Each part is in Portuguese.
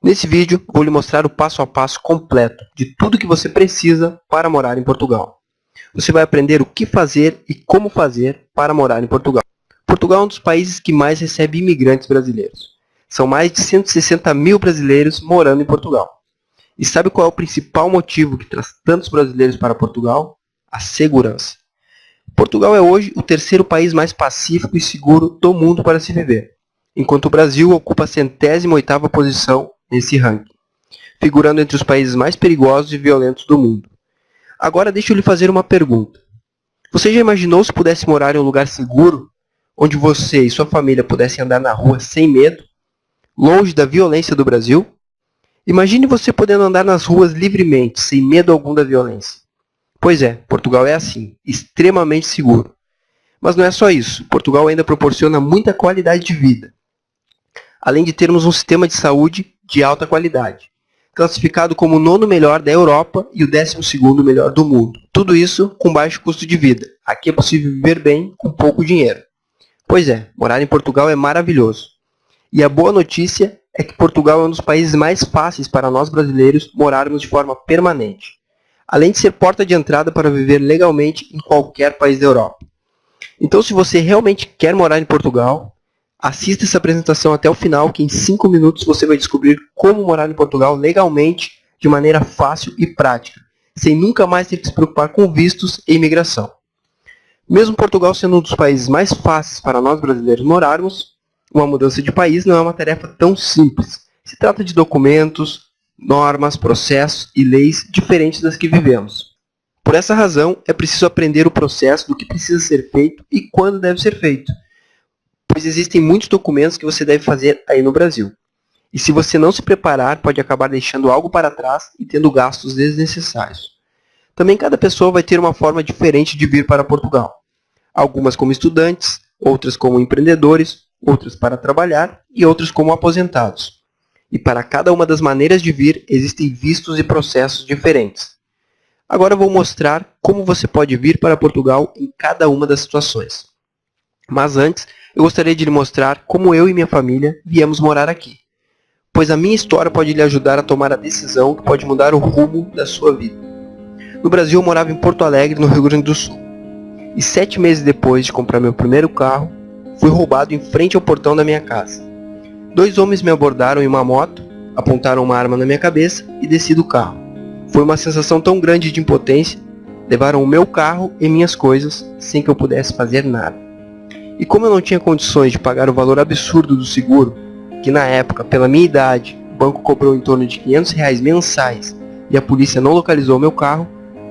Nesse vídeo, vou lhe mostrar o passo a passo completo de tudo que você precisa para morar em Portugal. Você vai aprender o que fazer e como fazer para morar em Portugal. Portugal é um dos países que mais recebe imigrantes brasileiros. São mais de 160 mil brasileiros morando em Portugal. E sabe qual é o principal motivo que traz tantos brasileiros para Portugal? A segurança. Portugal é hoje o terceiro país mais pacífico e seguro do mundo para se viver, enquanto o Brasil ocupa a 108ª posição nesse ranking, figurando entre os países mais perigosos e violentos do mundo. Agora deixa eu lhe fazer uma pergunta. Você já imaginou se pudesse morar em um lugar seguro, onde você e sua família pudessem andar na rua sem medo, longe da violência do Brasil? Imagine você podendo andar nas ruas livremente, sem medo algum da violência. Pois é, Portugal é assim, extremamente seguro. Mas não é só isso, Portugal ainda proporciona muita qualidade de vida, além de termos um sistema de saúde de alta qualidade, classificado como o 9º melhor da Europa e o 12º melhor do mundo. Tudo isso com baixo custo de vida. Aqui é possível viver bem com pouco dinheiro. Pois é, morar em Portugal é maravilhoso. E a boa notícia é que Portugal é um dos países mais fáceis para nós brasileiros morarmos de forma permanente, além de ser porta de entrada para viver legalmente em qualquer país da Europa. Então, se você realmente quer morar em Portugal, assista essa apresentação até o final, que em 5 minutos você vai descobrir como morar em Portugal legalmente, de maneira fácil e prática, sem nunca mais ter que se preocupar com vistos e imigração. Mesmo Portugal sendo um dos países mais fáceis para nós brasileiros morarmos, uma mudança de país não é uma tarefa tão simples. Se trata de documentos, normas, processos e leis diferentes das que vivemos. Por essa razão, é preciso aprender o processo do que precisa ser feito e quando deve ser feito, pois existem muitos documentos que você deve fazer aí no Brasil. E se você não se preparar, pode acabar deixando algo para trás e tendo gastos desnecessários. Também cada pessoa vai ter uma forma diferente de vir para Portugal. Algumas como estudantes, outras como empreendedores, outras para trabalhar e outras como aposentados. E para cada uma das maneiras de vir, existem vistos e processos diferentes. Agora eu vou mostrar como você pode vir para Portugal em cada uma das situações. Mas antes, eu gostaria de lhe mostrar como eu e minha família viemos morar aqui, pois a minha história pode lhe ajudar a tomar a decisão que pode mudar o rumo da sua vida. No Brasil, eu morava em Porto Alegre, no Rio Grande do Sul. E 7 meses depois de comprar meu primeiro carro, fui roubado em frente ao portão da minha casa. 2 homens me abordaram em uma moto, apontaram uma arma na minha cabeça e desci do carro. Foi uma sensação tão grande de impotência, levaram o meu carro e minhas coisas sem que eu pudesse fazer nada. E como eu não tinha condições de pagar o valor absurdo do seguro, que na época, pela minha idade, o banco cobrou em torno de R$ 500 mensais e a polícia não localizou o meu carro,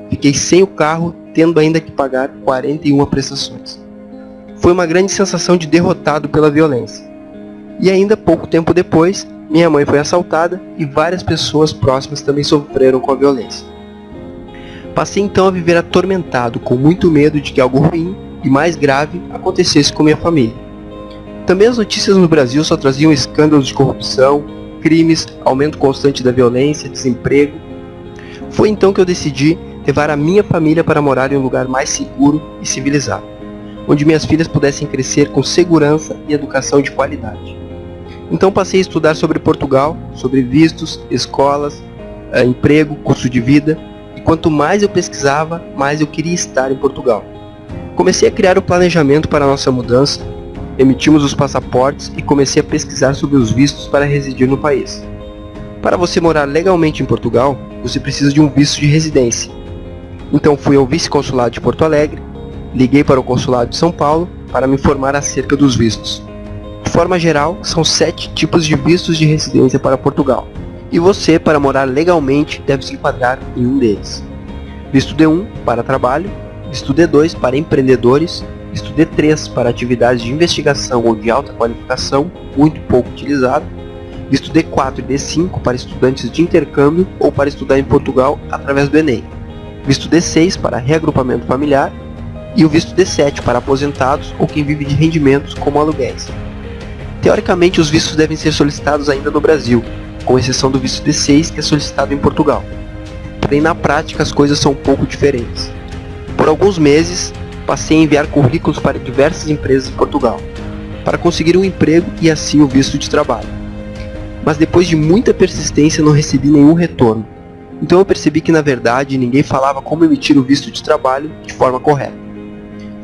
fiquei sem o carro, tendo ainda que pagar 41 prestações. Foi uma grande sensação de derrotado pela violência. E ainda pouco tempo depois, minha mãe foi assaltada e várias pessoas próximas também sofreram com a violência. Passei então a viver atormentado, com muito medo de que algo ruim e mais grave acontecesse com minha família. Também as notícias no Brasil só traziam escândalos de corrupção, crimes, aumento constante da violência, desemprego. Foi então que eu decidi levar a minha família para morar em um lugar mais seguro e civilizado, onde minhas filhas pudessem crescer com segurança e educação de qualidade. Então passei a estudar sobre Portugal, sobre vistos, escolas, emprego, custo de vida, e quanto mais eu pesquisava, mais eu queria estar em Portugal. Comecei a criar o planejamento para a nossa mudança, emitimos os passaportes e comecei a pesquisar sobre os vistos para residir no país. Para você morar legalmente em Portugal, você precisa de um visto de residência. Então fui ao vice-consulado de Porto Alegre, liguei para o consulado de São Paulo para me informar acerca dos vistos. De forma geral, são 7 tipos de vistos de residência para Portugal. E você, para morar legalmente, deve se enquadrar em um deles. Visto D1 para trabalho, visto D2 para empreendedores, visto D3 para atividades de investigação ou de alta qualificação, muito pouco utilizado, visto D4 e D5 para estudantes de intercâmbio ou para estudar em Portugal através do Enem, visto D6 para reagrupamento familiar e o visto D7 para aposentados ou quem vive de rendimentos como aluguéis. Teoricamente, os vistos devem ser solicitados ainda no Brasil, com exceção do visto D6 que é solicitado em Portugal. Porém, na prática, as coisas são um pouco diferentes. Por alguns meses, passei a enviar currículos para diversas empresas em Portugal, para conseguir um emprego e assim o visto de trabalho. mas depois de muita persistência não recebi nenhum retorno. Então eu percebi que na verdade ninguém falava como emitir o visto de trabalho de forma correta.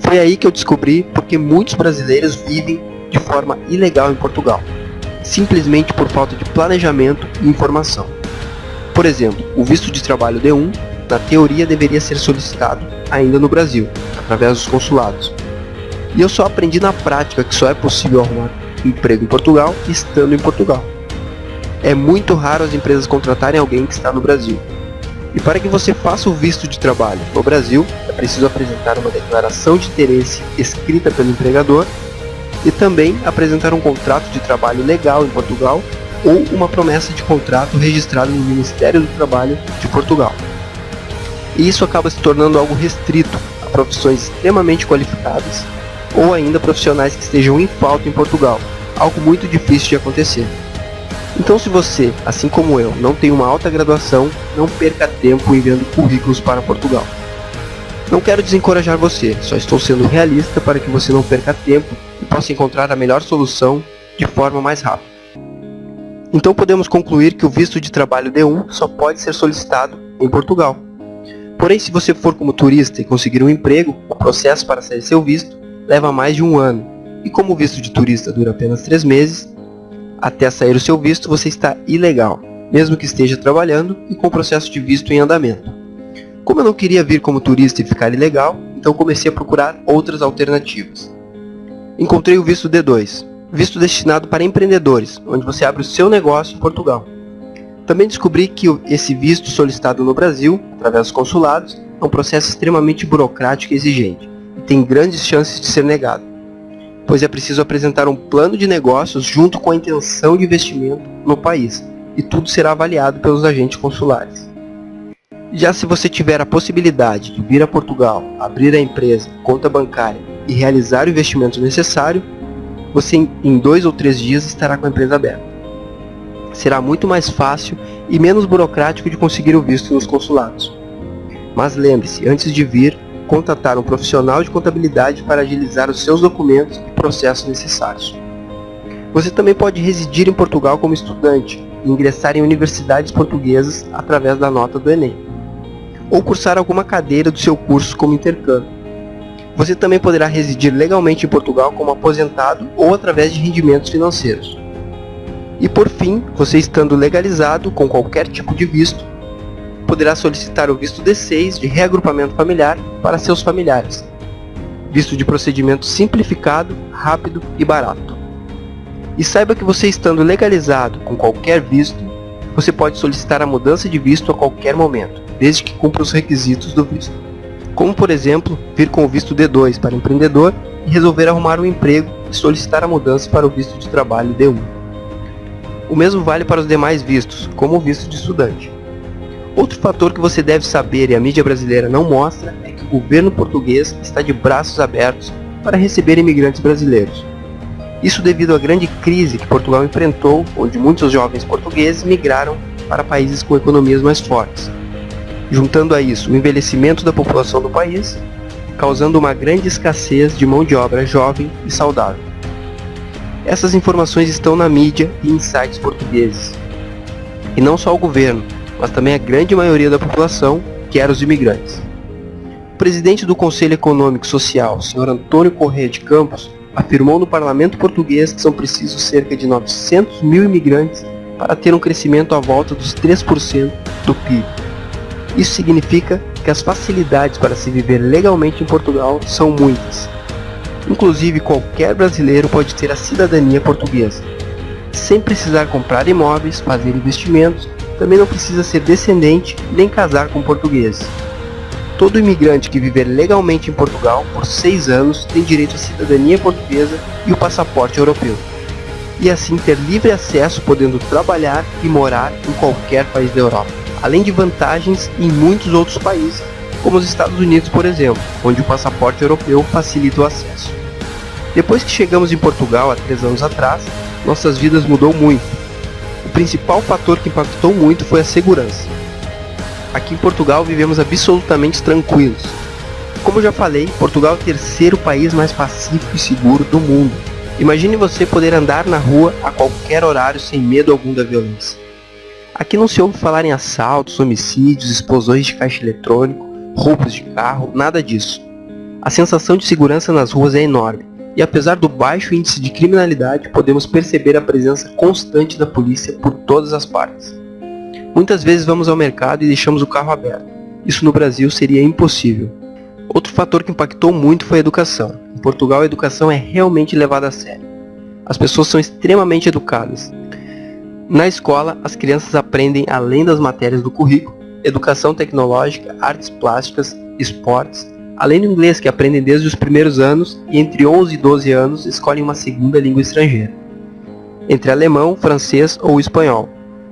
Foi aí que eu descobri porque muitos brasileiros vivem de forma ilegal em Portugal, simplesmente por falta de planejamento e informação. Por exemplo, o visto de trabalho D1, na teoria, deveria ser solicitado ainda no Brasil, através dos consulados. E eu só aprendi na prática que só é possível arrumar emprego em Portugal estando em Portugal. É muito raro as empresas contratarem alguém que está no Brasil. E para que você faça o visto de trabalho no Brasil, é preciso apresentar uma declaração de interesse escrita pelo empregador e também apresentar um contrato de trabalho legal em Portugal ou uma promessa de contrato registrada no Ministério do Trabalho de Portugal. E isso acaba se tornando algo restrito a profissões extremamente qualificadas ou ainda profissionais que estejam em falta em Portugal, algo muito difícil de acontecer. Então, se você, assim como eu, não tem uma alta graduação, não perca tempo enviando currículos para Portugal. Não quero desencorajar você, só estou sendo realista para que você não perca tempo e possa encontrar a melhor solução de forma mais rápida. Então podemos concluir que o visto de trabalho D1 só pode ser solicitado em Portugal. Porém, se você for como turista e conseguir um emprego, o processo para sair seu visto leva mais de 1 ano. E como o visto de turista dura apenas 3 meses, até sair o seu visto você está ilegal, mesmo que esteja trabalhando e com o processo de visto em andamento. Como eu não queria vir como turista e ficar ilegal, então comecei a procurar outras alternativas. Encontrei o visto D2, visto destinado para empreendedores, onde você abre o seu negócio em Portugal. Também descobri que esse visto solicitado no Brasil, através dos consulados, é um processo extremamente burocrático e exigente, e tem grandes chances de ser negado, pois é preciso apresentar um plano de negócios junto com a intenção de investimento no país, e tudo será avaliado pelos agentes consulares. Já se você tiver a possibilidade de vir a Portugal, abrir a empresa, conta bancária e realizar o investimento necessário, você em 2 ou 3 dias estará com a empresa aberta. Será muito mais fácil e menos burocrático de conseguir o visto nos consulados. Mas lembre-se, antes de vir, contatar um profissional de contabilidade para agilizar os seus documentos e processos necessários. Você também pode residir em Portugal como estudante e ingressar em universidades portuguesas através da nota do Enem, ou cursar alguma cadeira do seu curso como intercâmbio. Você também poderá residir legalmente em Portugal como aposentado ou através de rendimentos financeiros. E por fim, você estando legalizado com qualquer tipo de visto, poderá solicitar o visto D6 de reagrupamento familiar para seus familiares. Visto de procedimento simplificado, rápido e barato. E saiba que você estando legalizado com qualquer visto, você pode solicitar a mudança de visto a qualquer momento, desde que cumpra os requisitos do visto. Como, por exemplo, vir com o visto D2 para empreendedor e resolver arrumar um emprego e solicitar a mudança para o visto de trabalho D1. O mesmo vale para os demais vistos, como o visto de estudante. Outro fator que você deve saber e a mídia brasileira não mostra é que o governo português está de braços abertos para receber imigrantes brasileiros. Isso devido à grande crise que Portugal enfrentou, onde muitos jovens portugueses migraram para países com economias mais fortes. Juntando a isso o envelhecimento da população do país, causando uma grande escassez de mão de obra jovem e saudável. Essas informações estão na mídia e em sites portugueses. E não só o governo, mas também a grande maioria da população, que eram os imigrantes. O presidente do Conselho Econômico e Social, Sr. Antônio Corrêa de Campos, afirmou no parlamento português que são precisos cerca de 900 mil imigrantes para ter um crescimento à volta dos 3% do PIB. Isso significa que as facilidades para se viver legalmente em Portugal são muitas. Inclusive, qualquer brasileiro pode ter a cidadania portuguesa, sem precisar comprar imóveis, fazer investimentos, também não precisa ser descendente nem casar com portugueses. Todo imigrante que viver legalmente em Portugal por 6 anos tem direito à cidadania portuguesa e o passaporte europeu, e assim ter livre acesso podendo trabalhar e morar em qualquer país da Europa, além de vantagens em muitos outros países, como os Estados Unidos, por exemplo, onde o passaporte europeu facilita o acesso. Depois que chegamos em Portugal há 3 anos atrás, nossas vidas mudou muito. O principal fator que impactou muito foi a segurança. Aqui em Portugal vivemos absolutamente tranquilos. Como já falei, Portugal é o terceiro país mais pacífico e seguro do mundo. Imagine você poder andar na rua a qualquer horário sem medo algum da violência. Aqui não se ouve falar em assaltos, homicídios, explosões de caixa eletrônico, roubos de carro, nada disso. A sensação de segurança nas ruas é enorme, e apesar do baixo índice de criminalidade, podemos perceber a presença constante da polícia por todas as partes. Muitas vezes vamos ao mercado e deixamos o carro aberto. Isso no Brasil seria impossível. Outro fator que impactou muito foi a educação. Em Portugal, a educação é realmente levada a sério. As pessoas são extremamente educadas. Na escola, as crianças aprendem, além das matérias do currículo, educação tecnológica, artes plásticas, esportes, além do inglês, que aprendem desde os primeiros anos, e entre 11 e 12 anos escolhem uma segunda língua estrangeira, entre alemão, francês ou espanhol.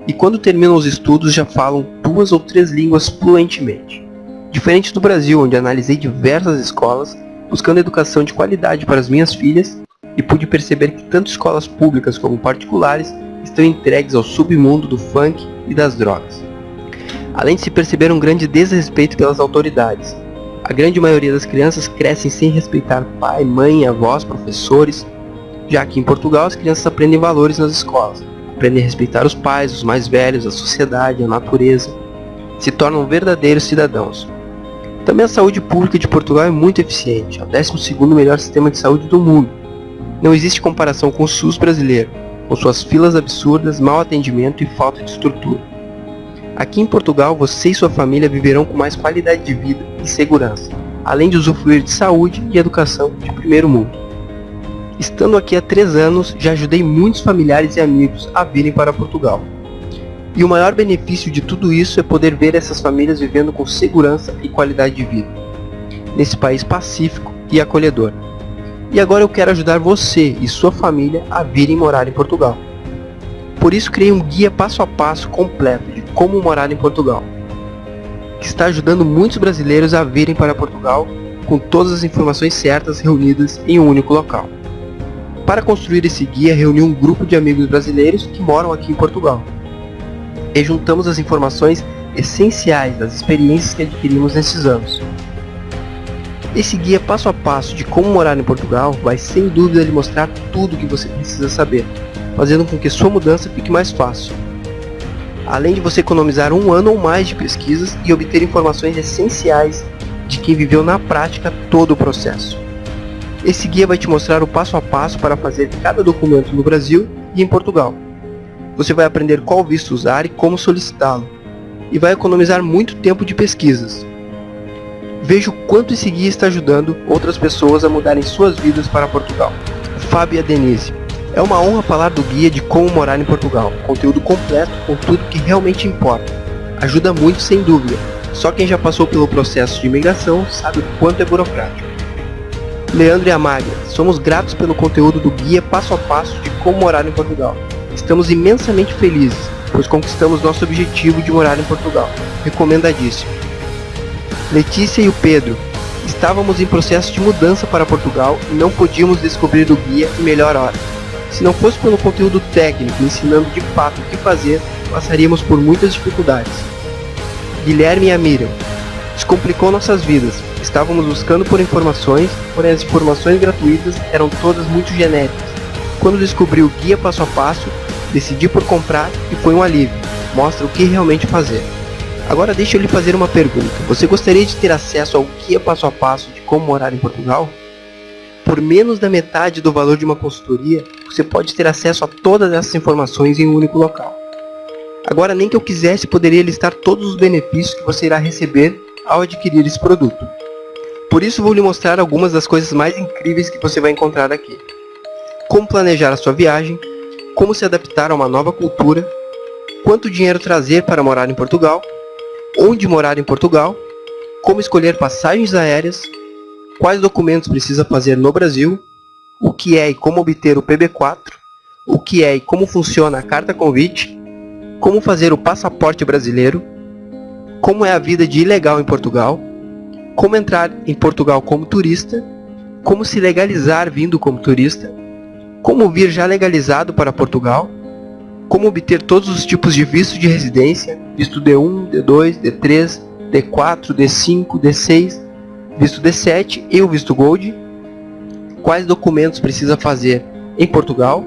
E quando terminam os estudos já falam 2 ou 3 línguas fluentemente. Diferente do Brasil, onde analisei diversas escolas, buscando educação de qualidade para as minhas filhas, e pude perceber que tanto escolas públicas como particulares estão entregues ao submundo do funk e das drogas. Além de se perceber um grande desrespeito pelas autoridades. A grande maioria das crianças crescem sem respeitar pai, mãe, avós, professores, já que em Portugal as crianças aprendem valores nas escolas, aprendem a respeitar os pais, os mais velhos, a sociedade, a natureza, se tornam verdadeiros cidadãos. Também a saúde pública de Portugal é muito eficiente, é o 12º melhor sistema de saúde do mundo. Não existe comparação com o SUS brasileiro, com suas filas absurdas, mau atendimento e falta de estrutura. Aqui em Portugal, você e sua família viverão com mais qualidade de vida e segurança, além de usufruir de saúde e educação de primeiro mundo. Estando aqui há 3 anos, já ajudei muitos familiares e amigos a virem para Portugal. E o maior benefício de tudo isso é poder ver essas famílias vivendo com segurança e qualidade de vida, nesse país pacífico e acolhedor. E agora eu quero ajudar você e sua família a virem morar em Portugal. Por isso criei um guia passo a passo completo de como morar em Portugal, que está ajudando muitos brasileiros a virem para Portugal com todas as informações certas reunidas em um único local. Para construir esse guia, reuni um grupo de amigos brasileiros que moram aqui em Portugal. E juntamos as informações essenciais das experiências que adquirimos nesses anos. Esse guia passo a passo de como morar em Portugal vai sem dúvida lhe mostrar tudo o que você precisa saber, fazendo com que sua mudança fique mais fácil. Além de você economizar 1 ano ou mais de pesquisas e obter informações essenciais de quem viveu na prática todo o processo. Esse guia vai te mostrar o passo a passo para fazer cada documento no Brasil e em Portugal. Você vai aprender qual visto usar e como solicitá-lo, e vai economizar muito tempo de pesquisas. Veja o quanto esse guia está ajudando outras pessoas a mudarem suas vidas para Portugal. Fábio e a Denise. É uma honra falar do guia de como morar em Portugal. Conteúdo completo com tudo que realmente importa. Ajuda muito sem dúvida. Só quem já passou pelo processo de imigração sabe o quanto é burocrático. Leandro e Amália, somos gratos pelo conteúdo do guia passo a passo de como morar em Portugal. Estamos imensamente felizes, pois conquistamos nosso objetivo de morar em Portugal. Recomendadíssimo. Letícia e o Pedro. Estávamos em processo de mudança para Portugal e não podíamos descobrir o guia em melhor hora. Se não fosse pelo conteúdo técnico ensinando de fato o que fazer, passaríamos por muitas dificuldades. Guilherme e a Miriam. Descomplicou nossas vidas. Estávamos buscando por informações, porém as informações gratuitas eram todas muito genéricas. Quando descobri o guia passo a passo, decidi por comprar e foi um alívio. Mostra o que realmente fazer. Agora deixa eu lhe fazer uma pergunta. Você gostaria de ter acesso ao guia passo a passo de como morar em Portugal? Por menos da metade do valor de uma consultoria, você pode ter acesso a todas essas informações em um único local. Agora, nem que eu quisesse, poderia listar todos os benefícios que você irá receber ao adquirir esse produto. Por isso, vou lhe mostrar algumas das coisas mais incríveis que você vai encontrar aqui. Como planejar a sua viagem, como se adaptar a uma nova cultura, quanto dinheiro trazer para morar em Portugal, onde morar em Portugal, como escolher passagens aéreas, quais documentos precisa fazer no Brasil, o que é e como obter o PB4, o que é e como funciona a carta convite, como fazer o passaporte brasileiro, como é a vida de ilegal em Portugal, como entrar em Portugal como turista, como se legalizar vindo como turista, como vir já legalizado para Portugal, como obter todos os tipos de visto de residência, visto D1, D2, D3, D4, D5, D6, visto D7 e o visto Gold, quais documentos precisa fazer em Portugal,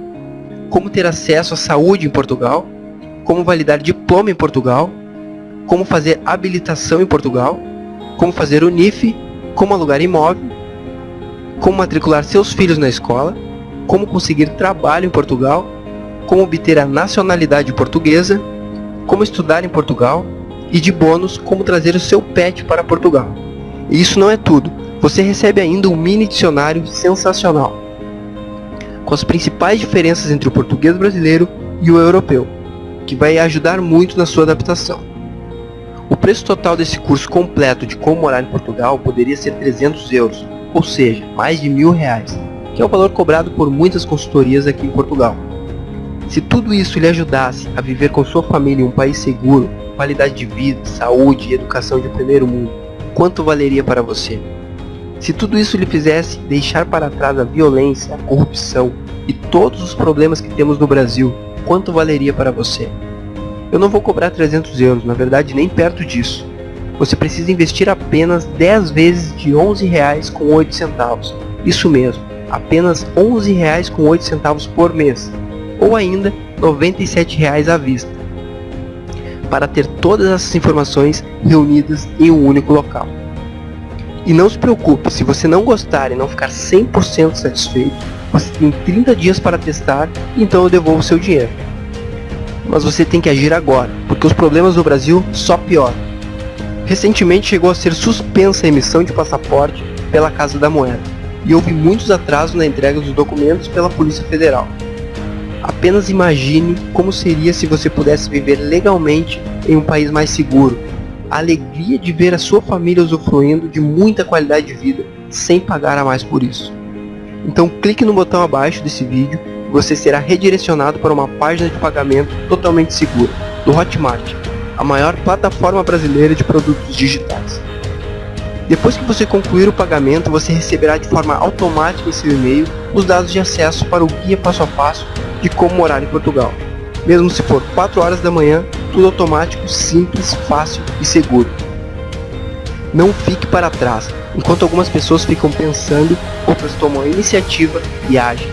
como ter acesso à saúde em Portugal, como validar diploma em Portugal, como fazer habilitação em Portugal, como fazer o NIF, como alugar imóvel, como matricular seus filhos na escola, como conseguir trabalho em Portugal, como obter a nacionalidade portuguesa, como estudar em Portugal e, de bônus, como trazer o seu pet para Portugal. E isso não é tudo, você recebe ainda um mini dicionário sensacional, com as principais diferenças entre o português brasileiro e o europeu, que vai ajudar muito na sua adaptação. O preço total desse curso completo de como morar em Portugal poderia ser 300 euros, ou seja, mais de R$1.000, que é o valor cobrado por muitas consultorias aqui em Portugal. Se tudo isso lhe ajudasse a viver com sua família em um país seguro, qualidade de vida, saúde e educação de primeiro mundo, quanto valeria para você? Se tudo isso lhe fizesse deixar para trás a violência, a corrupção e todos os problemas que temos no Brasil, quanto valeria para você? Eu não vou cobrar 300 euros, na verdade nem perto disso. Você precisa investir apenas 10 vezes de R$11,08. Isso mesmo, apenas R$11,08 por mês. Ou ainda R$97 à vista. Para ter todas essas informações reunidas em um único local. E não se preocupe, se você não gostar e não ficar 100% satisfeito, você tem 30 dias para testar, então eu devolvo seu dinheiro. Mas você tem que agir agora, porque os problemas no Brasil só pioram. Recentemente chegou a ser suspensa a emissão de passaporte pela Casa da Moeda, e houve muitos atrasos na entrega dos documentos pela Polícia Federal. Apenas imagine como seria se você pudesse viver legalmente em um país mais seguro. A alegria de ver a sua família usufruindo de muita qualidade de vida sem pagar a mais por isso. Então clique no botão abaixo desse vídeo e você será redirecionado para uma página de pagamento totalmente segura, do Hotmart, a maior plataforma brasileira de produtos digitais. Depois que você concluir o pagamento, você receberá de forma automática em seu e-mail os dados de acesso para o guia passo a passo de como morar em Portugal. Mesmo se for 4 horas da manhã, tudo automático, simples, fácil e seguro. Não fique para trás. Enquanto algumas pessoas ficam pensando, outras tomam a iniciativa e agem.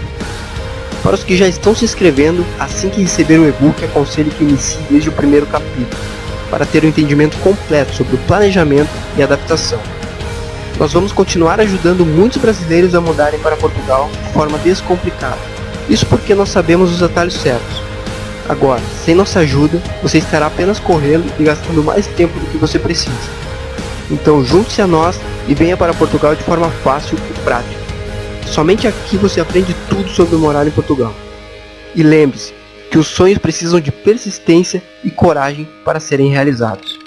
Para os que já estão se inscrevendo, assim que receber o e-book, aconselho que inicie desde o primeiro capítulo, para ter um entendimento completo sobre o planejamento e adaptação. Nós vamos continuar ajudando muitos brasileiros a mudarem para Portugal de forma descomplicada. Isso porque nós sabemos os atalhos certos. Agora, sem nossa ajuda, você estará apenas correndo e gastando mais tempo do que você precisa. Então junte-se a nós e venha para Portugal de forma fácil e prática. Somente aqui você aprende tudo sobre morar em Portugal. E lembre-se que os sonhos precisam de persistência e coragem para serem realizados.